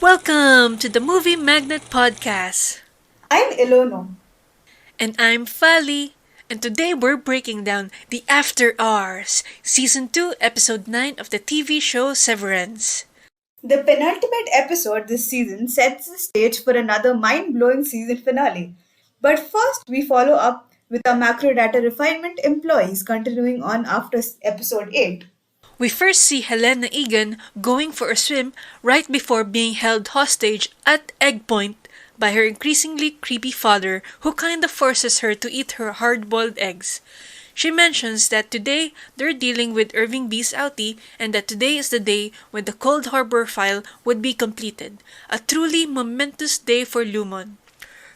Welcome to the Movie Magnet Podcast. I'm Ilono. And I'm Fali. And today we're breaking down the After Hours, Season 2, Episode 9 of the TV show Severance. The penultimate episode this season sets the stage for another mind blowing season finale. But first, we follow up with our macro data refinement employees continuing on after episode 8. We first see Helena Egan going for a swim right before being held hostage at Egg Point by her increasingly creepy father, who kinda forces her to eat her hard-boiled eggs. She mentions that today they're dealing with Irving B's outie and that today is the day when the Cold Harbor file would be completed. A truly momentous day for Lumon.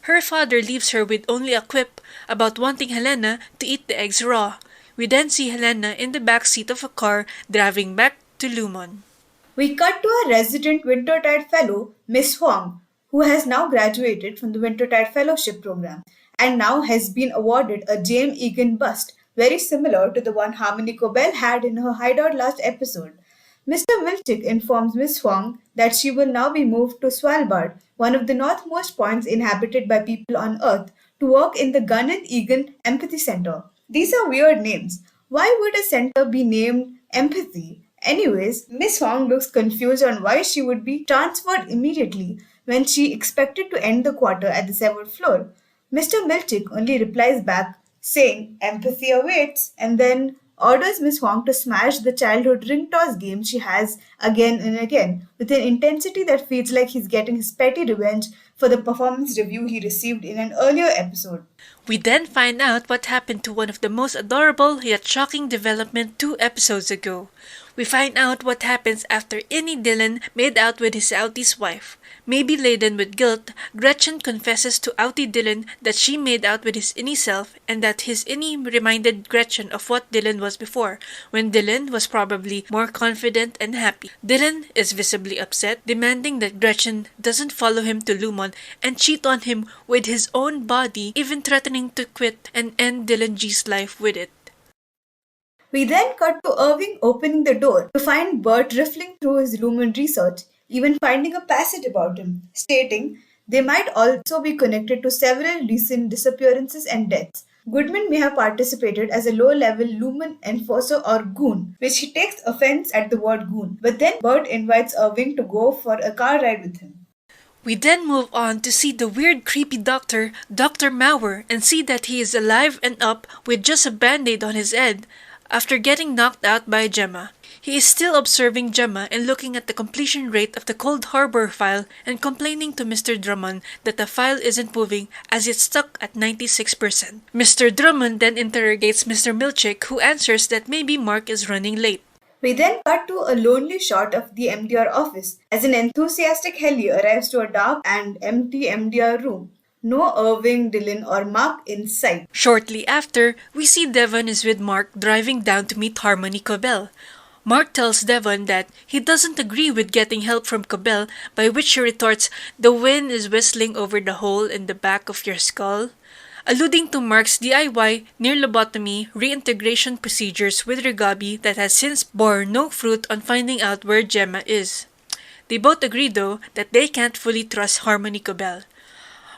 Her father leaves her with only a quip about wanting Helena to eat the eggs raw. We then see Helena in the back seat of a car driving back to Lumon. We cut to a resident Wintertide Fellow, Miss Huang, who has now graduated from the Wintertide Fellowship program and now has been awarded a James Egan bust, very similar to the one Harmony Cobell had in her hideout last episode. Mr. Milchick informs Miss Huang that she will now be moved to Svalbard, one of the northmost points inhabited by people on Earth, to work in the Gunnan Egan Empathy Center. These are weird names. Why would a center be named Empathy? Anyways, Miss Huang looks confused on why she would be transferred immediately when she expected to end the quarter at the seventh floor. Mr. Milchick only replies back saying empathy awaits and then orders Miss Huang to smash the childhood ring toss game she has again and again with an intensity that feels like he's getting his petty revenge for the performance review he received in an earlier episode. We then find out what happened to one of the most adorable yet shocking development 2 episodes ago. We find out what happens after Innie Dylan made out with his outie's wife. Maybe laden with guilt, Gretchen confesses to outie Dylan that she made out with his Innie self and that his Innie reminded Gretchen of what Dylan was before, when Dylan was probably more confident and happy. Dylan is visibly upset, demanding that Gretchen doesn't follow him to Lumon and cheat on him with his own body, even threatening to quit and end Dylan G's life with it. We then cut to Irving opening the door to find Bert riffling through his Lumen research, even finding a passage about him, stating they might also be connected to several recent disappearances and deaths. Goodman may have participated as a low-level Lumen enforcer or goon, which he takes offense at the word goon. But then Bert invites Irving to go for a car ride with him. We then move on to see the weird creepy doctor, Dr. Mauer, and see that he is alive and up with just a band-aid on his head after getting knocked out by Gemma. He is still observing Gemma and looking at the completion rate of the Cold Harbor file and complaining to Mr. Drummond that the file isn't moving as it's stuck at 96%. Mr. Drummond then interrogates Mr. Milchick, who answers that maybe Mark is running late. We then cut to a lonely shot of the MDR office as an enthusiastic Helly arrives to a dark and empty MDR room. No Irving, Dylan, or Mark in sight. Shortly after, we see Devon is with Mark driving down to meet Harmony Cobell. Mark tells Devon that he doesn't agree with getting help from Cobell, by which she retorts, "The wind is whistling over the hole in the back of your skull," alluding to Mark's DIY near lobotomy reintegration procedures with Regabi that has since bore no fruit on finding out where Gemma is. They both agree, though, that they can't fully trust Harmony Cobell.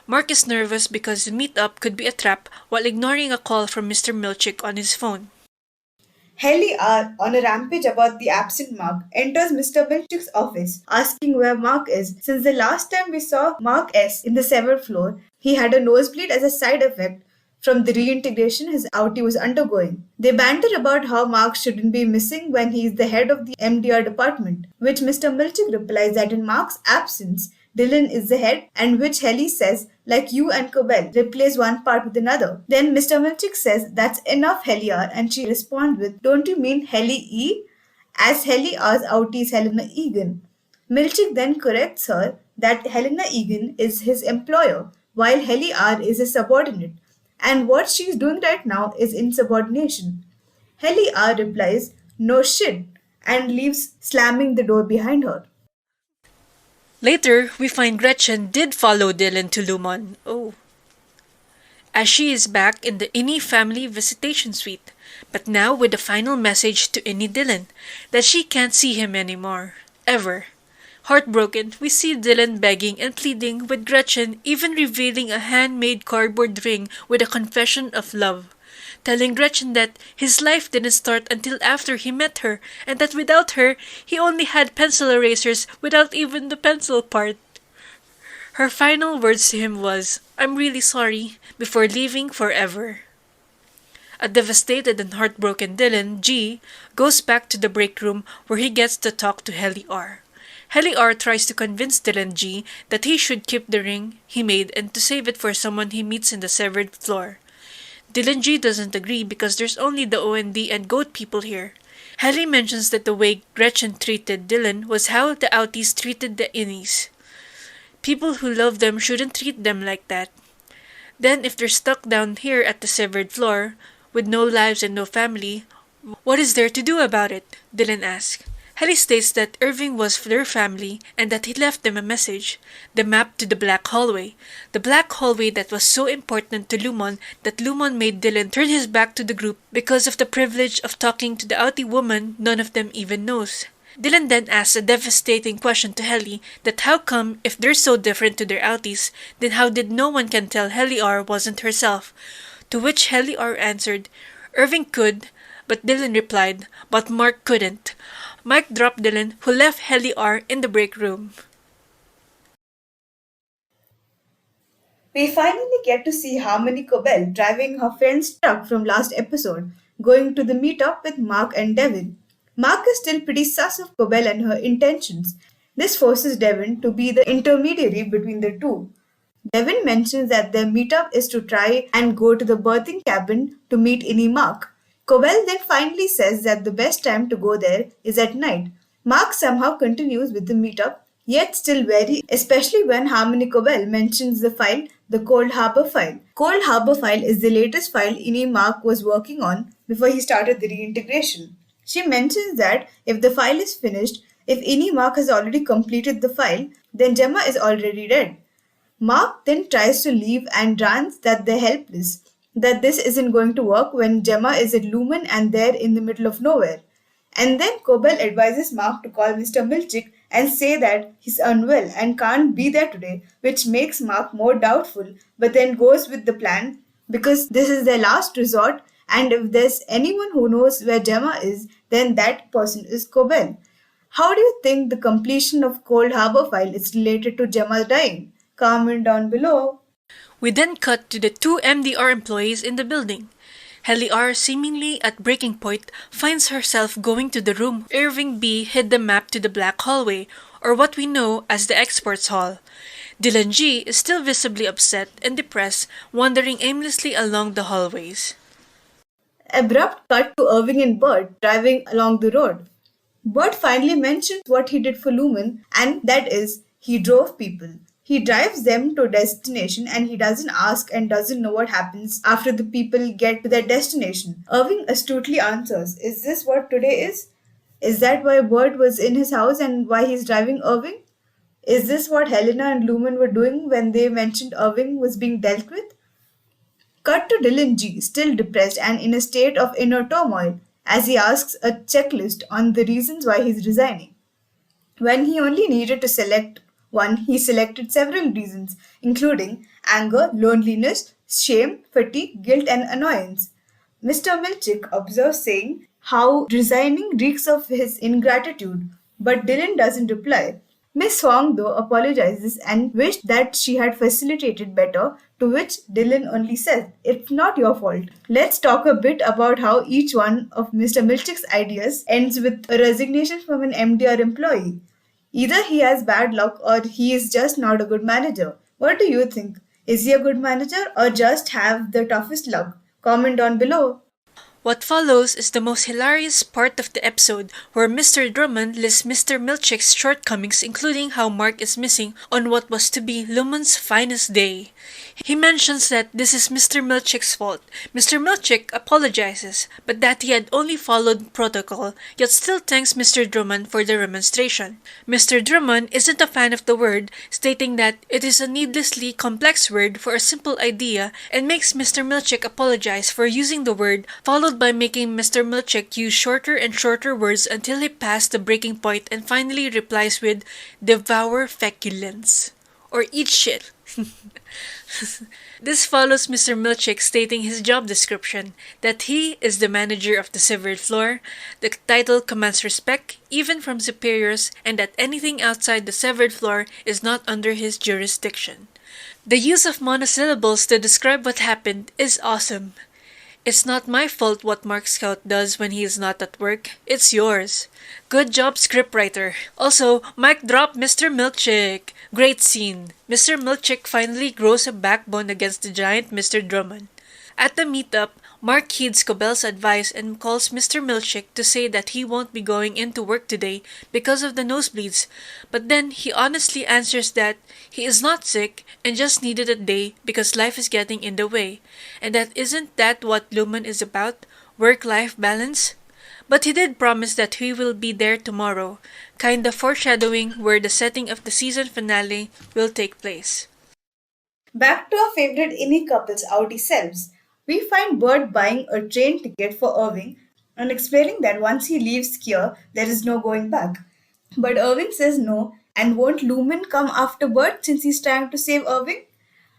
Mark is nervous because the meet-up could be a trap while ignoring a call from Mr. Milchick on his phone. Helly R, on a rampage about the absent Mark, enters Mr. Milchick's office, asking where Mark is. Since the last time we saw Mark S. in the seventh floor, he had a nosebleed as a side effect from the reintegration his outie was undergoing. They banter about how Mark shouldn't be missing when he is the head of the MDR department, which Mr. Milchick replies that in Mark's absence, Dylan is the head, and which Helly says, like you and Cobell, replace one part with another. Then Mr. Milchick says, that's enough, Helly R, and she responds with, don't you mean Helly E? As Helly R's outie is Helena Egan. Milchick then corrects her that Helena Egan is his employer, while Helly R is his subordinate, and what she's doing right now is insubordination. Helly R replies, no shit, and leaves slamming the door behind her. Later, we find Gretchen did follow Dylan to Lumon. As she is back in the Innie family visitation suite, but now with a final message to Innie Dylan that she can't see him anymore. Ever. Heartbroken, we see Dylan begging and pleading with Gretchen, even revealing a handmade cardboard ring with a confession of love, telling Gretchen that his life didn't start until after he met her, and that without her, he only had pencil erasers without even the pencil part. Her final words to him was, "I'm really sorry," before leaving forever. A devastated and heartbroken Dylan, G, goes back to the break room where he gets to talk to Helly R. Helly R tries to convince Dylan G that he should keep the ring he made and to save it for someone he meets in the severed floor. Dylan G doesn't agree because there's only the OND and goat people here. Helly mentions that the way Gretchen treated Dylan was how the outies treated the innies. People who love them shouldn't treat them like that. Then if they're stuck down here at the severed floor, with no lives and no family, what is there to do about it? Dylan asks. Helly states that Irving was their family and that he left them a message, the map to the black hallway. The black hallway that was so important to Lumon that Lumon made Dylan turn his back to the group because of the privilege of talking to the outie woman none of them even knows. Dylan then asks a devastating question to Helly that how come if they're so different to their outies, then how did no one can tell Helly R wasn't herself? To which Helly R answered, Irving could, but Dylan replied, but Mark couldn't. Mike dropped Dylan, who left Helly R in the break room. We finally get to see Harmony Cobell driving her friend's truck from last episode, going to the meetup with Mark and Devin. Mark is still pretty sus of Cobell and her intentions. This forces Devin to be the intermediary between the two. Devin mentions that their meetup is to try and go to the birthing cabin to meet Innie Mark. Cobell then finally says that the best time to go there is at night. Mark somehow continues with the meetup, yet still wary, especially when Harmony Cobell mentions the file, the Cold Harbor file. Cold Harbor file is the latest file Innie Mark was working on before he started the reintegration. She mentions that if the file is finished, if Innie Mark has already completed the file, then Gemma is already dead. Mark then tries to leave and rants that they're helpless, that this isn't going to work when Gemma is at Lumen and they're in the middle of nowhere. And then Cobell advises Mark to call Mr. Milchick and say that he's unwell and can't be there today, which makes Mark more doubtful, but then goes with the plan because this is their last resort, and if there's anyone who knows where Gemma is, then that person is Cobell. How do you think the completion of Cold Harbor file is related to Gemma dying? Comment down below. We then cut to the two MDR employees in the building. Helly R, seemingly at breaking point, finds herself going to the room Irving B hid the map to the black hallway, or what we know as the experts hall. Dylan G is still visibly upset and depressed, wandering aimlessly along the hallways. Abrupt cut to Irving and Bert driving along the road. Bert finally mentions what he did for Lumen, and that is, he drove people. He drives them to a destination and he doesn't ask and doesn't know what happens after the people get to their destination. Irving astutely answers, is this what today is? Is that why Bert was in his house and why he's driving Irving? Is this what Helena and Lumen were doing when they mentioned Irving was being dealt with? Cut to Dylan G, still depressed and in a state of inner turmoil, as he asks a checklist on the reasons why he's resigning. When he only needed to select one, he selected several reasons, including anger, loneliness, shame, fatigue, guilt, and annoyance. Mr. Milchick observes saying how resigning reeks of his ingratitude, but Dylan doesn't reply. Miss Huang, though, apologizes and wished that she had facilitated better, to which Dylan only says, it's not your fault. Let's talk a bit about how each one of Mr. Milchick's ideas ends with a resignation from an MDR employee. Either he has bad luck or he is just not a good manager. What do you think? Is he a good manager or just have the toughest luck? Comment down below. What follows is the most hilarious part of the episode, where Mr. Drummond lists Mr. Milchick's shortcomings, including how Mark is missing on what was to be Lumen's finest day. He mentions that this is Mr. Milchick's fault. Mr. Milchick apologizes, but that he had only followed protocol, yet still thanks Mr. Drummond for the remonstration. Mr. Drummond isn't a fan of the word, stating that it is a needlessly complex word for a simple idea, and makes Mr. Milchick apologize for using the word, followed followed by making Mr. Milchick use shorter and shorter words until he passed the breaking point and finally replies with devour feculence or eat shit. This follows Mr. Milchick stating his job description, that he is the manager of the severed floor, the title commands respect even from superiors, and that anything outside the severed floor is not under his jurisdiction. The use of monosyllables to describe what happened is awesome. It's not my fault what Mark Scout does when he is not at work. It's yours. Good job, scriptwriter. Also, mic drop Mr. Milkshake. Great scene. Mr. Milkshake finally grows a backbone against the giant Mr. Drummond. At the meetup, Mark heeds Cobell's advice and calls Mr. Milkshake to say that he won't be going into work today because of the nosebleeds, but then he honestly answers that he is not sick and just needed a day because life is getting in the way, and that isn't that what Lumen is about? Work-life balance? But he did promise that he will be there tomorrow, kinda foreshadowing where the setting of the season finale will take place. Back to our favorite Inni couple's outie selves. We find Bert buying a train ticket for Irving and explaining that once he leaves Kier, there is no going back. But Irving says no, and won't Lumen come after Bert since he's trying to save Irving?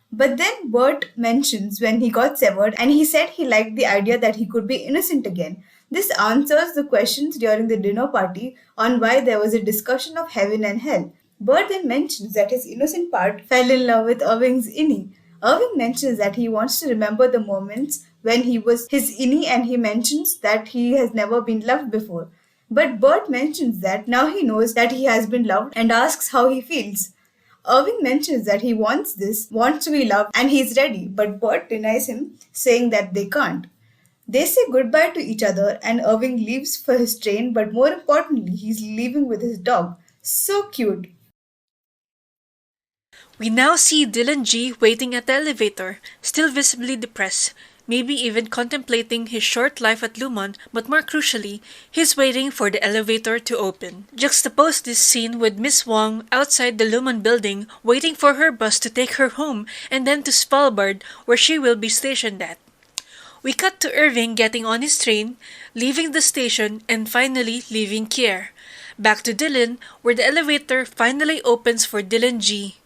But then Bert mentions when he got severed and he said he liked the idea that he could be innocent again. This answers the questions during the dinner party on why there was a discussion of heaven and hell. Bert then mentions that his innocent part fell in love with Irving's innie. Irving mentions that he wants to remember the moments when he was his innie and he mentions that he has never been loved before. But Bert mentions that now he knows that he has been loved and asks how he feels. Irving mentions that he wants to be loved, and he's ready, but Bert denies him, saying that they can't. They say goodbye to each other, and Irving leaves for his train, but more importantly, he's leaving with his dog. So cute. We now see Dylan G waiting at the elevator, still visibly depressed, maybe even contemplating his short life at Lumon, but more crucially, he's waiting for the elevator to open. Juxtapose this scene with Miss Wong outside the Lumon building, waiting for her bus to take her home, and then to Svalbard, where she will be stationed at. We cut to Irving getting on his train, leaving the station, and finally leaving Kier. Back to Dylan, where the elevator finally opens for Dylan G.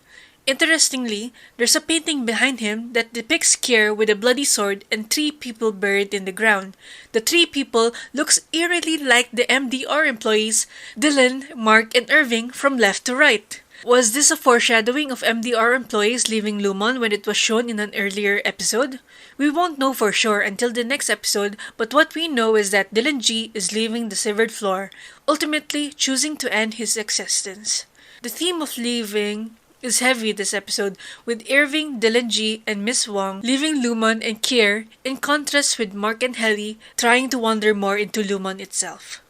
Interestingly, there's a painting behind him that depicts Kier with a bloody sword and 3 people buried in the ground. The 3 people looks eerily like the MDR employees, Dylan, Mark, and Irving from left to right. Was this a foreshadowing of MDR employees leaving Lumon when it was shown in an earlier episode? We won't know for sure until the next episode, but what we know is that Dylan G is leaving the severed floor, ultimately choosing to end his existence. The theme of leaving is heavy this episode, with Irving, Dylan G, and Miss Wong leaving Lumon and Kier, in contrast with Mark and Helly trying to wander more into Lumon itself.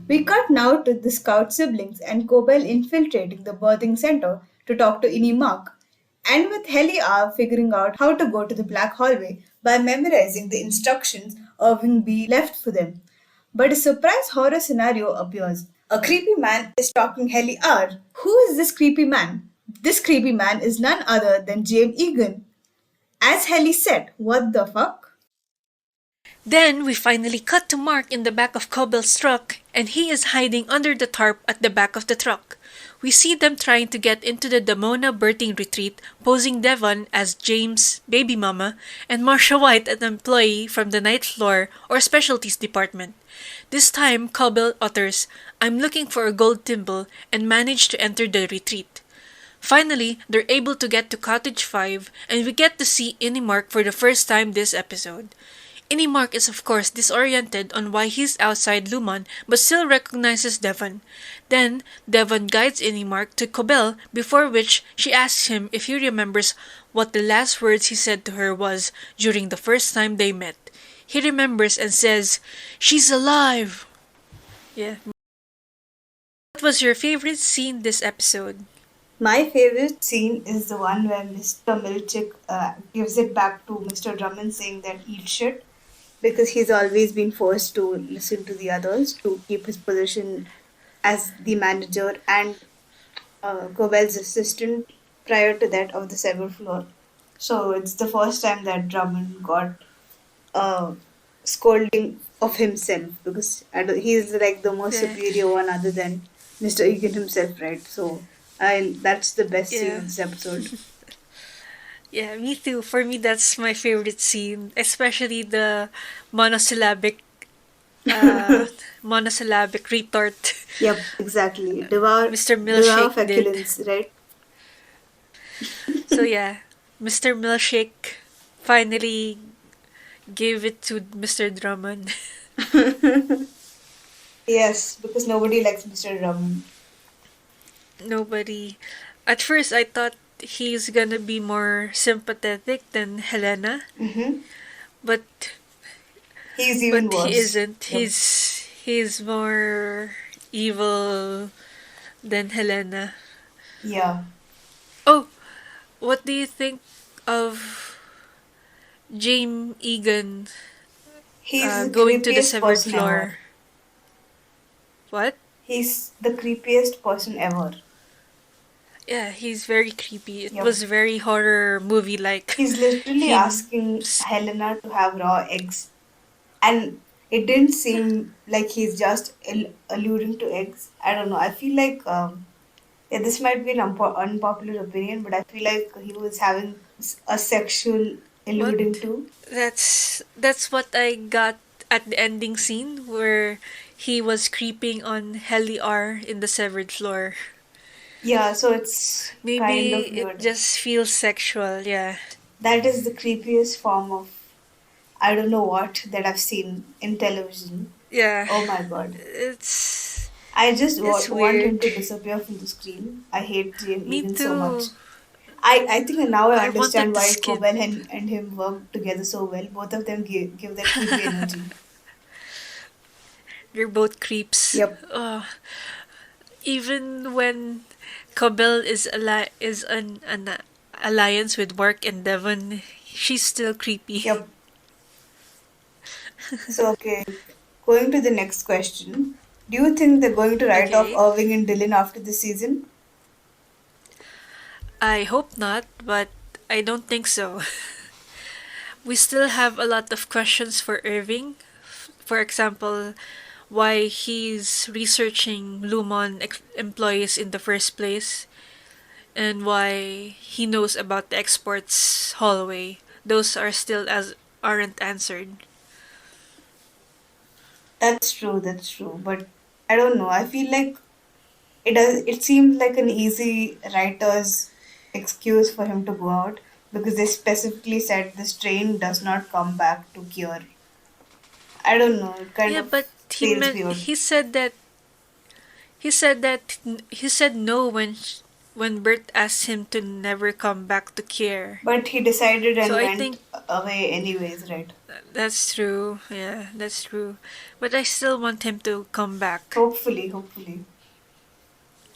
We cut now to the scout siblings and Cobell infiltrating the birthing center to talk to Innie Mark, and with Helly R figuring out how to go to the black hallway by memorizing the instructions Irving B left for them. But a surprise horror scenario appears. A creepy man is stalking Helly R. Who is this creepy man? This creepy man is none other than James Egan. As Helly said, what the fuck? Then we finally cut to Mark in the back of Cobell's truck, and he is hiding under the tarp at the back of the truck. We see them trying to get into the Damona birthing retreat, posing Devon as James' baby mama, and Marsha White, an employee from the ninth floor or specialties department. This time, Cobell utters, "I'm looking for a gold thimble," and manage to enter the retreat. Finally, they're able to get to Cottage 5, and we get to see Inimark for the first time this episode. Inimark is of course disoriented on why he's outside Lumon but still recognizes Devon. Then, Devon guides Inimark to Cobell, before which she asks him if he remembers what the last words he said to her was during the first time they met. He remembers and says, "She's alive!" Yeah. What was your favorite scene this episode? My favorite scene is the one where Mr. Milchick gives it back to Mr. Drummond saying that eat shit because he's always been forced to listen to the others to keep his position as the manager and Cobell's assistant prior to that of the seventh floor. So it's the first time that Drummond got uh, scolding of himself because he's like the most Yeah, superior one other than Mr. Egan himself, right? So that's the best scene yeah, of this episode. yeah. Me too. For me, that's my favorite scene, especially the monosyllabic, uh, monosyllabic retort Yep, exactly. Mr. Devour Milkshake did. feculence, right? So yeah, Mr. Milkshake finally gave it to Mr. Drummond. Yes, because nobody likes Mr. Rum. Nobody. At first, I thought he's gonna be more sympathetic than Helena, Mm-hmm. but He's even he worse. isn't. Yep. He's more evil than Helena. Yeah. Oh, what do you think of James Egan He's the going to the creepiest severed person ever. floor? What? He's the creepiest person ever. Yeah, he's very creepy. It Yep. was very horror movie like. He's literally He asking Helena to have raw eggs, and it didn't seem like he's just alluding to eggs. I don't know. I feel like yeah, this might be an unpopular opinion, but I feel like he was having a sexual what? alluding to. That's what I got at the ending scene where he was creeping on Heli R in the severed floor. Yeah, so it's kind Maybe of it weird. just feels sexual, yeah. That is the creepiest form of I don't know what that I've seen in television. Yeah. Oh my god. It's I just it's want him weird. to disappear from the screen. I hate Jane Me Egan so much. too. I think now I I understand wanted to why skip. Cobell and him work together so well. Both of them give that creepy energy. They're both creeps. Yep. Even when Cobel is an alliance with Mark and Devon, she's still creepy. Yep. So, okay, going to the next question. Do you think they're going to write off Okay. Irving and Dylan after this season? I hope not, but I don't think so. We still have a lot of questions for Irving. For example, why he's researching Lumon employees in the first place, and why he knows about the exports hallway. Those are still as aren't answered. That's true, that's true. But I don't know. I feel like it seemed like an easy writer's excuse for him to go out because they specifically said the strain does not come back to cure. I don't know, it kind Yeah, of but feels weird. he said no when Bert asked him to never come back to care. But he decided So and I went think away anyways, right? that's true. Yeah, that's true. But I still want him to come back. Hopefully, hopefully.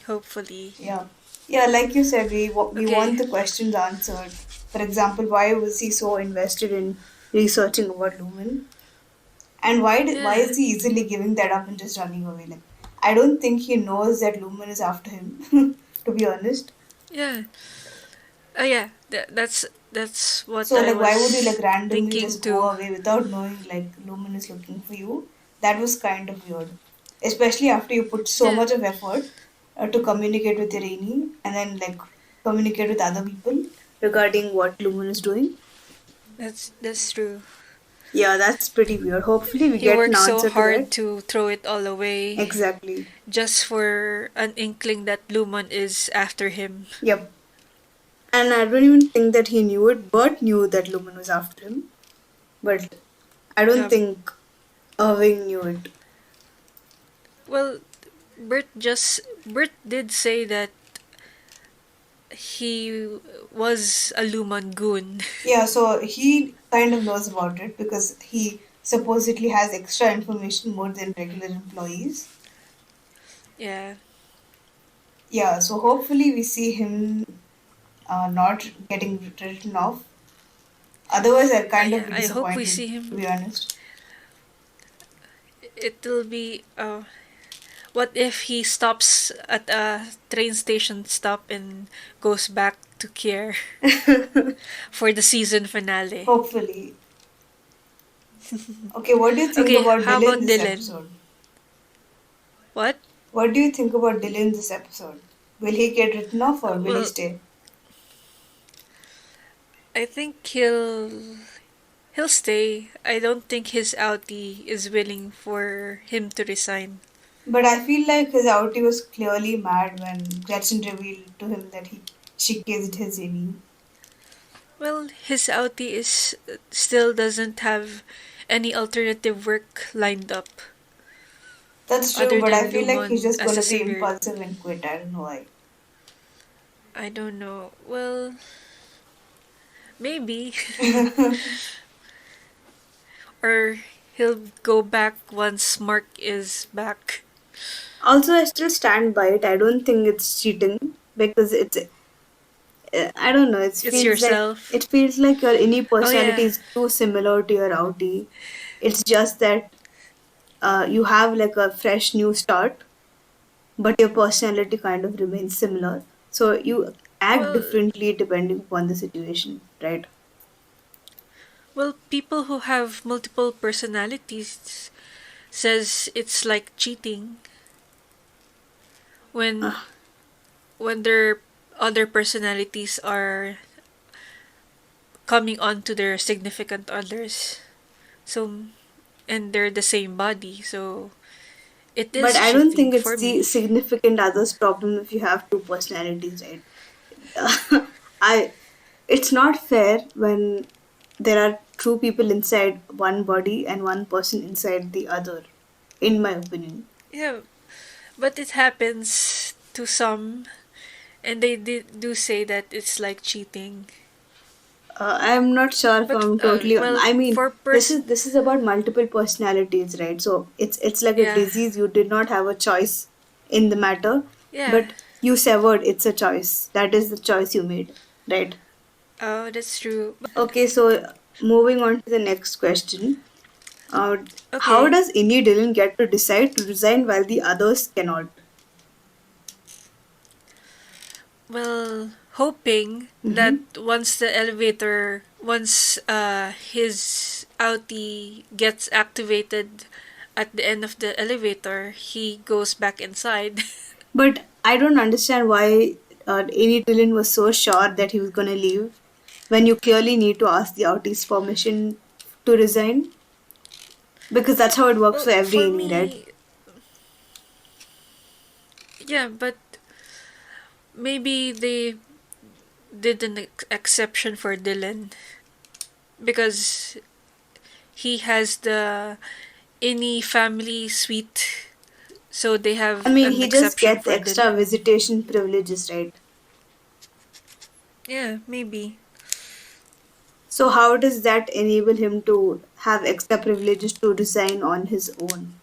Hopefully. Yeah. Yeah, like you said, we want Okay. the questions answered. For example, why was he so invested in researching about Lumen? And why Yeah. is he easily giving that up and just running away? Like, I don't think he knows that Lumen is after him, to be honest. Yeah. Oh yeah. That's what So I like why would you like was randomly thinking just go too. away without knowing like Lumen is looking for you? That was kind of weird. Especially after you put so Yeah. much of effort to communicate with Irene and then like communicate with other people regarding what Lumen is doing. That's true. Yeah, that's pretty weird. Hopefully we He get an worked so answer to hard that. to throw it all away Exactly. just for an inkling that Lumon is after him. Yep. And I don't even think that he knew it. Bert knew that Lumen was after him. But I don't Yep. think Irving knew it. Well, Bert did say that he was a Lumon goon. Yeah, so he kind of knows about it because he supposedly has extra information more than regular employees. Yeah. Yeah, so hopefully we see him not getting written off. Otherwise, I'd kind of Yeah, be I hope we disappointed, see to him. be honest. It'll be what if he stops at a train station stop and goes back to care for the season finale? Hopefully. Okay, what do you think Okay, about how Dylan about this Dylan? episode? What? What do you think about Dylan this episode? Will he get written off or will he Well, stay? I think he'll stay. I don't think his outie is willing for him to resign. But I feel like his outie was clearly mad when Gretchen revealed to him that she kissed his innie. Well, his outie is still doesn't have any alternative work lined up That's true, other but I than feel like he's Lumon just as a gonna be savior. impulsive and quit. I don't know why. I don't know. Well, maybe. Or he'll go back once Mark is back. Also, I still stand by it. I don't think it's cheating because I don't know. It's yourself. It feels like your innie Oh personality yeah. is too similar to your outie. It's just that you have like a fresh new start, but your personality kind of remains similar. So you act Well, differently depending upon the situation, right? well, people who have multiple personalities says it's like cheating when Uh, their other personalities are coming on to their significant others. So and they're the same body. So it but is I don't cheating think it's for the me. significant other's problem if you have two personalities, right? I it's not fair when there are two people inside one body and one person inside the other, in my opinion. Yeah, but it happens to some, and they do say that it's like cheating. I'm not sure if But I'm totally. well, I mean, for person, this is about multiple personalities, right? So it's like a yeah, disease. You did not have a choice in the matter, yeah. but you severed. It's a choice. That is the choice you made, right? Oh, that's true. But Okay, so moving on to the next question. Uh, how okay, does Inni Dylan get to decide to resign while the others cannot? well, hoping that Mm-hmm. once his outie gets activated at the end of the elevator, he goes back inside. But I don't understand why Inni Dylan was so sure that he was going to leave when you clearly need to ask the outie's permission to resign. Because that's how it works Well, for every for Inni, right? me, yeah, but maybe they did an exception for Dylan because he has the any family suite, so they I have mean, an he just exception gets for extra Dylan. visitation privileges, right? Yeah, maybe. So, how does that enable him to have extra privileges to resign on his own?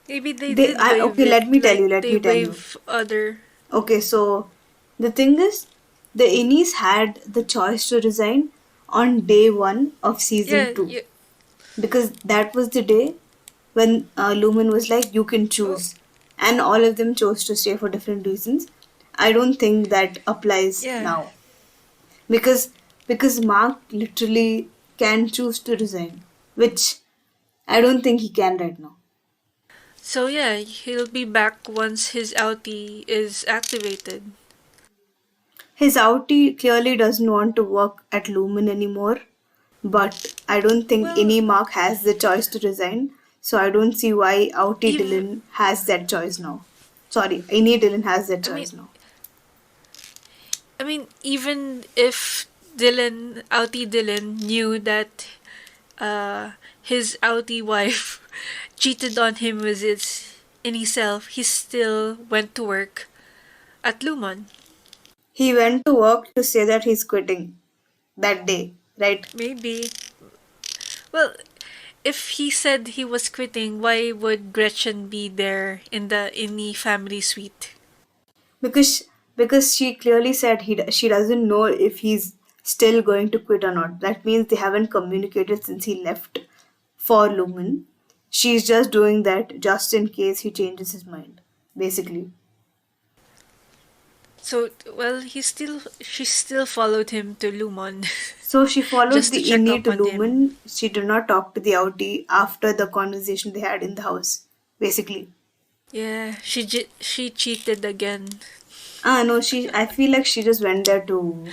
Maybe they did waive Okay, it, like let they me tell you. waive other. Okay, so the thing is, the Innies had the choice to resign on day one of Yeah, season two yeah. because that was the day when Lumen was like, you can Oh, choose. And all of them chose to stay for different reasons. I don't think that applies yeah. now because Mark literally can choose to resign, which I don't think he can right now. So yeah, he'll be back once his outie is activated. His outie clearly doesn't want to work at Lumen anymore, but I don't think Well, any Mark has the choice to resign, so I don't see why outie even Dylan has that choice now. Sorry, any Dylan has that I mean, choice now. even if outie Dylan knew that his outie wife cheated on him with his in himself, he still went to work at Lumon. He went to work to say that he's quitting that day, right? Maybe. Well, if he said he was quitting, why would Gretchen be there in the family suite? Because she clearly said she doesn't know if he's still going to quit or not. That means they haven't communicated since he left for Lumen. She's just doing that just in case he changes his mind, basically. So, well, she still followed him to Lumon So she followed just to the check Inni up to on him. Lumen. She did not talk to the outie after the conversation they had in the house, basically. Yeah, she cheated again. Ah, no, I feel like she just went there to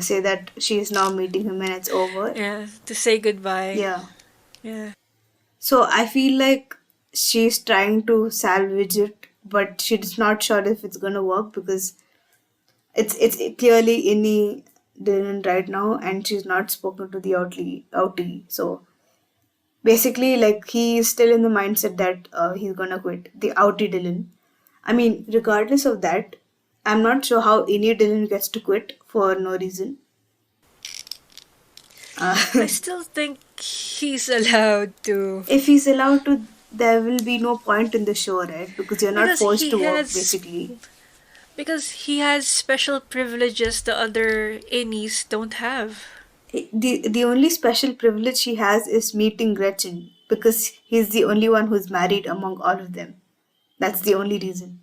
say that she is now meeting him and it's over. Yeah, to say goodbye. Yeah. Yeah. So I feel like she's trying to salvage it, but she's not sure if it's gonna work because it's clearly Inni Dylan right now, and she's not spoken to the outie. So basically, like he is still in the mindset that he's gonna quit the outie Dylan. I mean, regardless of that, I'm not sure how any Dylan gets to quit for no reason. I Uh, still think he's allowed to. if he's allowed to, there will be no point in the show, right? Because you're not Because forced he to work, has basically. special privileges the other Innies don't have. The only special privilege he has is meeting Gretchen because he's the only one who's married among all of them. That's the only reason.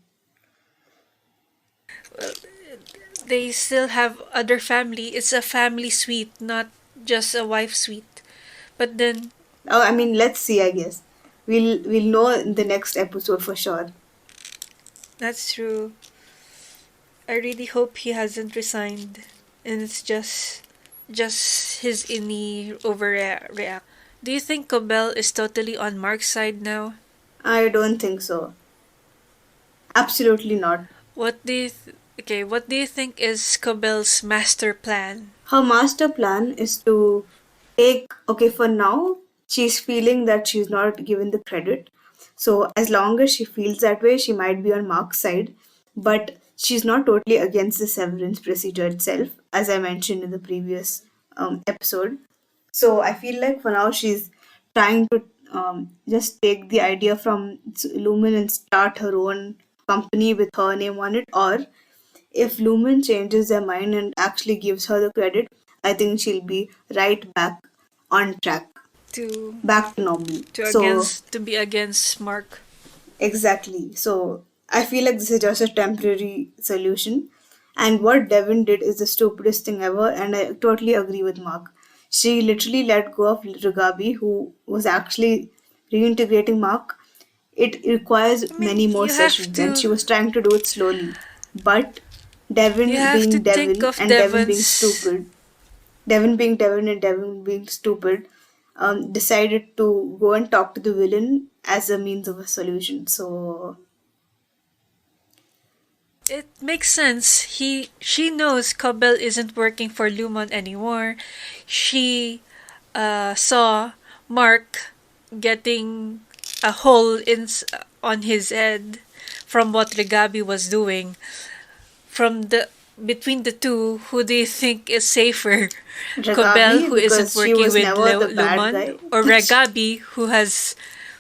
They still have other family. It's a family suite, not just a wife suite. But then Oh, I mean, let's see. I guess we'll know in the next episode for sure. that's true. I really hope he hasn't resigned, and it's just his inni overreact. Do you think Cobell is totally on Mark's side now? I don't think so. Absolutely not. What do you think is Cobell's master plan? Her master plan is to take, okay, for now, she's feeling that she's not given the credit. So, as long as she feels that way, she might be on Mark's side. But she's not totally against the severance procedure itself, as I mentioned in the previous episode. So, I feel like for now, she's trying to just take the idea from Lumen and start her own company with her name on it, or if Lumen changes their mind and actually gives her the credit, I think she'll be right back on track, To back to normal. So, to be against Mark. exactly. So, I feel like this is just a temporary solution. And what Devin did is the stupidest thing ever, and I totally agree with Mark. She literally let go of Rigabi, who was actually reintegrating Mark. It requires I mean, many more sessions, and she was trying to do it slowly. But you Devin have to being think Devin of and Devin being Devon's. stupid, Devin being Devin and Devin being stupid, decided to go and talk to the villain as a means of a solution. So, It makes sense. She knows Cobell isn't working for Lumon anymore. She saw Mark getting a hole on his head from what Regabi was doing. From the Between the two, who do you think is safer? Cobell, Ragabi, who isn't because she working was with never the bad Lumon, guy. or Regabi,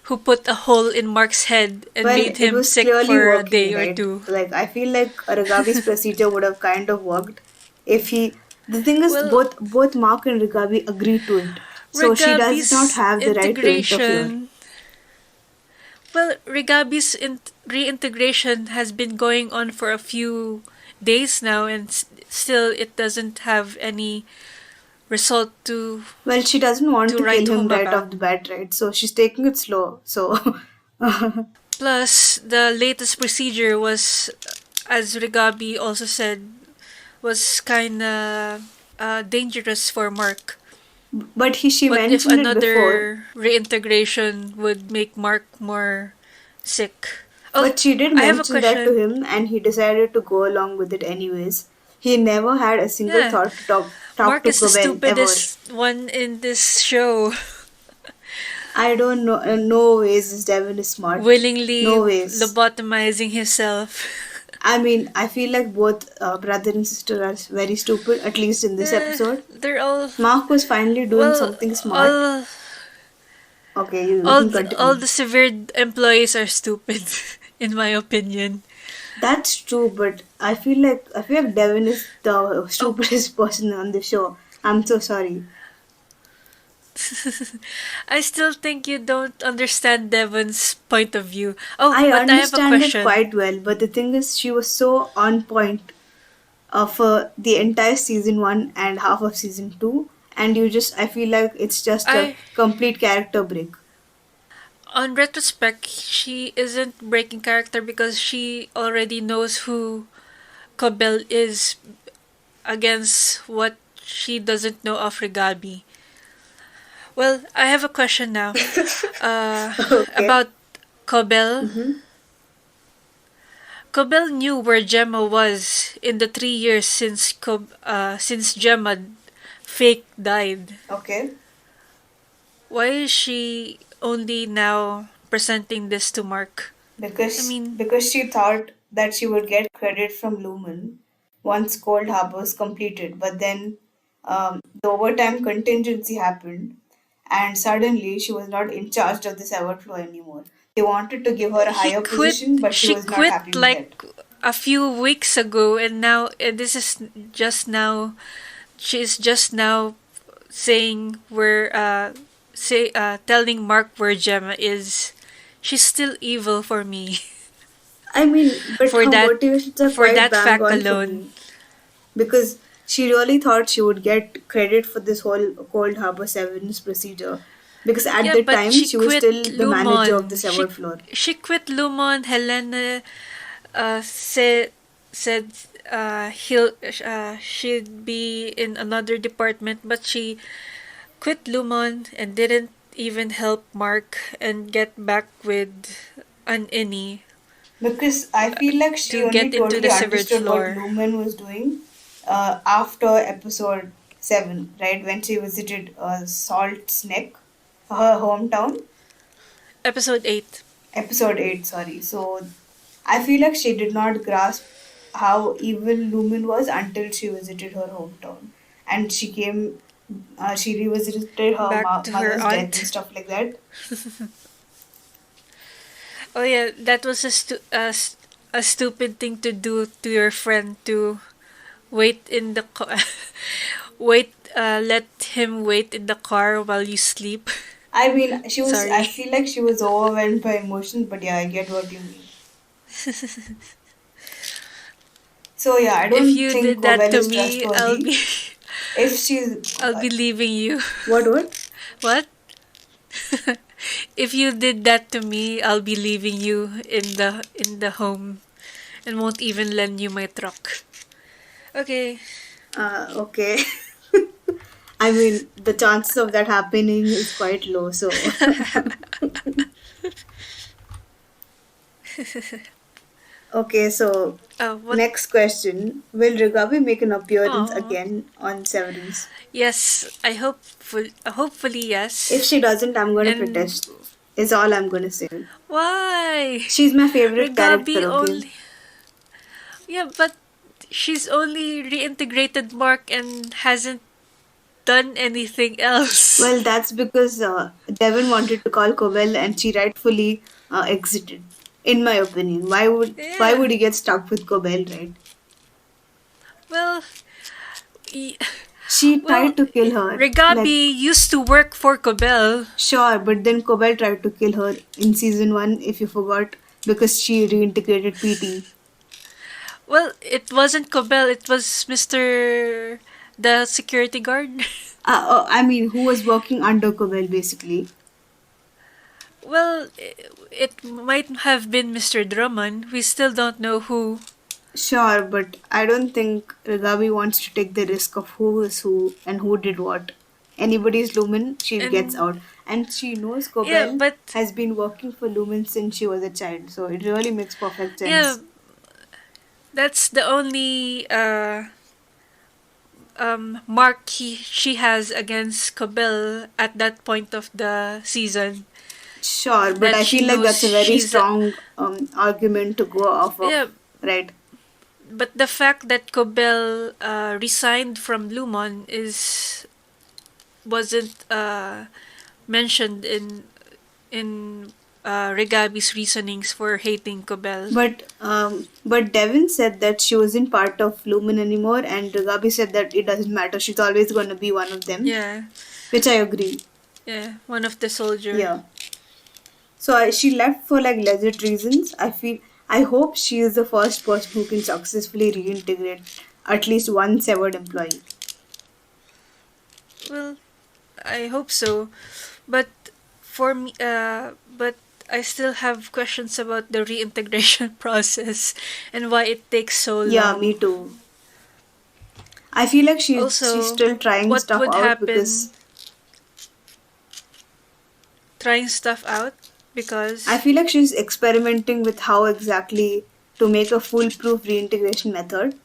who put a hole in Mark's head and Well, made it him was sick clearly for a working, day or right? two? Like, I feel like Ragabi's procedure would have kind of worked if he. The thing is, Well, both Mark and Ragabi agreed to it. So she does not Regabi's have the right to interfere. integration. Well, reintegration has been going on for a few days now, and still it doesn't have any result Well, she doesn't want to to kill write him home right about. off the bat, right? So she's taking it slow. So, Plus, the latest procedure was, as Regabi also said, was kinda dangerous for Mark. but she What if mentioned it before. another reintegration would make Mark more sick? Oh, But she did I have a mention that to question. him, and he decided to go along with it anyways. He never had a single Yeah, thought to talk Mark to is the Cobell ever. stupidest one in this show. I don't know. No ways is Devin is smart. Willingly No ways. lobotomizing himself. I mean, I feel like both brother and sister are very stupid, at least in this episode. They're all Mark was finally doing well. something smart. All Okay, you can all continue. the severed employees are stupid, in my opinion. That's true, but I feel like Devin is the Oh, stupidest person on the show. I'm so sorry. I still think you don't understand Devon's point of view. Oh, I but I have a understand it question. quite well, but the thing is, she was so on point. for the entire season 1 and half of season 2, and I feel like it's just a I complete character break. On retrospect, she isn't breaking character because she already knows who Cobel is against what she doesn't know of Regabi. Well, I have a question now. Okay. About Cobel. Mm-hmm. Cobel knew where Gemma was in the 3 years since Gemma fake died. Okay. Why is she only now presenting this to Mark? I mean, Because she thought that she would get credit from Lumen once Cold Harbor was completed, but then the overtime contingency happened, and suddenly she was not in charge of this Everflow anymore. They wanted to give her a he higher quit. position, but she She was not quit happy with like it. a few weeks ago, and now this is just now. She's just now saying telling Mark where Gemma is. She's still evil for me. I mean, but for her that motivations are for quite that bang fact on for alone. me because she really thought she would get credit for this whole Cold Harbor Severance procedure because at Yeah, the but time she she was quit still the manager of the Lumon. Severed Floor. She quit Lumon. Helena said she'd be in another department, but she quit Lumon and didn't even help Mark and get back with an Innie Because I feel like she to only get into totally the severed understood what floor. Lumen was doing after episode 7, right? When she visited Salt's Neck, her hometown. Episode 8. Episode 8, sorry. So I feel like she did not grasp how evil Lumen was until she visited her hometown. And she revisited her Back to her mother's death and aunt. stuff like that. Oh yeah, that was a stupid thing to do to your friend, to wait in the car. Let him wait in the car while you sleep. I Sorry. feel like she was overwhelmed by emotions, but yeah, I get what you mean. So yeah, I If don't you think did that Cobell to is me, I'll trustworthy. be If she's I'll be leaving you. what? What? If you did that to me, I'll be leaving you in the home and won't even lend you my truck. Okay. Okay. I mean, the chances of that happening is quite low. So, okay. So, What? next question: will Rigabi make an appearance Oh. again on Severance? Yes, hopefully If yes. she doesn't, I'm gonna And protest. Is all I'm gonna say. why? She's my favorite character. Regabi Okay. only. Yeah, but she's only reintegrated Mark and hasn't done anything else. Well, that's because Devin wanted to call Cobell and she rightfully exited. In my opinion, why Yeah. would he get stuck with Cobell, right? Well, y- She well, tried to kill her. Like, Regabi used to work for Cobel. sure, but then Cobell tried to kill her in season 1, if you forgot, because she reintegrated PT. Well, it wasn't Cobel, it was Mr. the security guard. I mean, who was working under Cobell basically. Well, it might have been Mr. Drummond. We still don't know who. Sure, but I don't think Ragavi wants to take the risk of who is who and who did what. Anybody's Lumen, she gets And out. And she knows yeah, Cobell but has been working for Lumen since she was a child, so it really makes perfect yeah, sense. that's the only mark she has against Cobel at that point of the season, Sure, but that I she feel like knows that's a very she's strong argument to go off yeah, of, right? but the fact that Cobel resigned from Lumon is wasn't mentioned in Regabi's reasonings for hating Cobel. But Devin said that she wasn't part of Lumen anymore, and Ragabi said that it doesn't matter. She's always going to be one of them, Yeah, which I agree. yeah, one of the soldier. Yeah. So she left for like legit reasons. I hope she is the first person who can successfully reintegrate at least one severed employee. Well, I hope so. But for me, but I still have questions about the reintegration process and why it takes so Yeah, me long. too. I feel like she's Also, still trying what stuff would out happen because trying stuff out? I Because, feel like she's experimenting with how exactly to make a foolproof reintegration method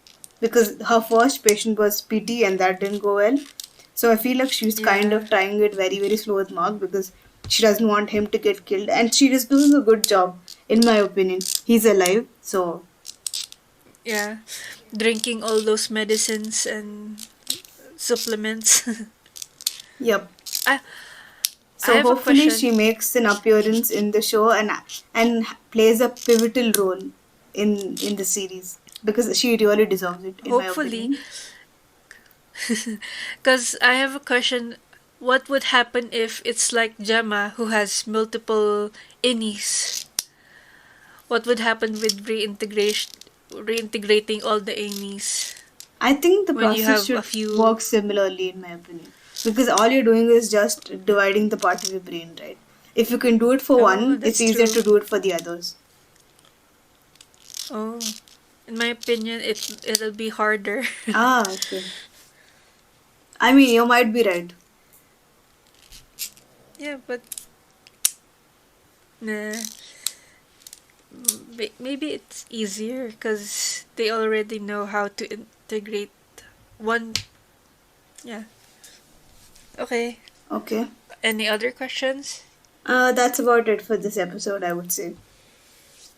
because her first patient was PT and that didn't go well. So I feel like she's kind yeah, of trying it very, very slow with Mark because she doesn't want him to get killed and she is doing a good job, in my opinion. He's alive, so yeah, drinking all those medicines and supplements. yep. I I So have a hopefully she question. makes an appearance in the show and plays a pivotal role in the series because she really deserves it, in my Hopefully, opinion. because I have a question. What would happen if it's like Gemma who has multiple innies? What would happen with reintegrating all the innies I think the when you process have a should few? work similarly, in my opinion, because all you're doing is just dividing the part of your brain, right? If you can do it for Oh, one, it's that's easier true. to do it for the others. Oh, in my opinion, it'll be harder. Ah, okay. I mean, you might be right. Yeah, but nah. Maybe it's easier because they already know how to integrate one. Yeah. Okay. Okay. Any other questions? That's about it for this episode, I would say.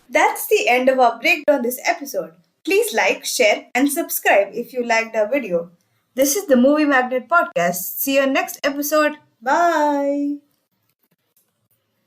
That's the end of our breakdown this episode. Please like, share, and subscribe if you liked our video. This is the Movie Magnet Podcast. See you next episode. Bye.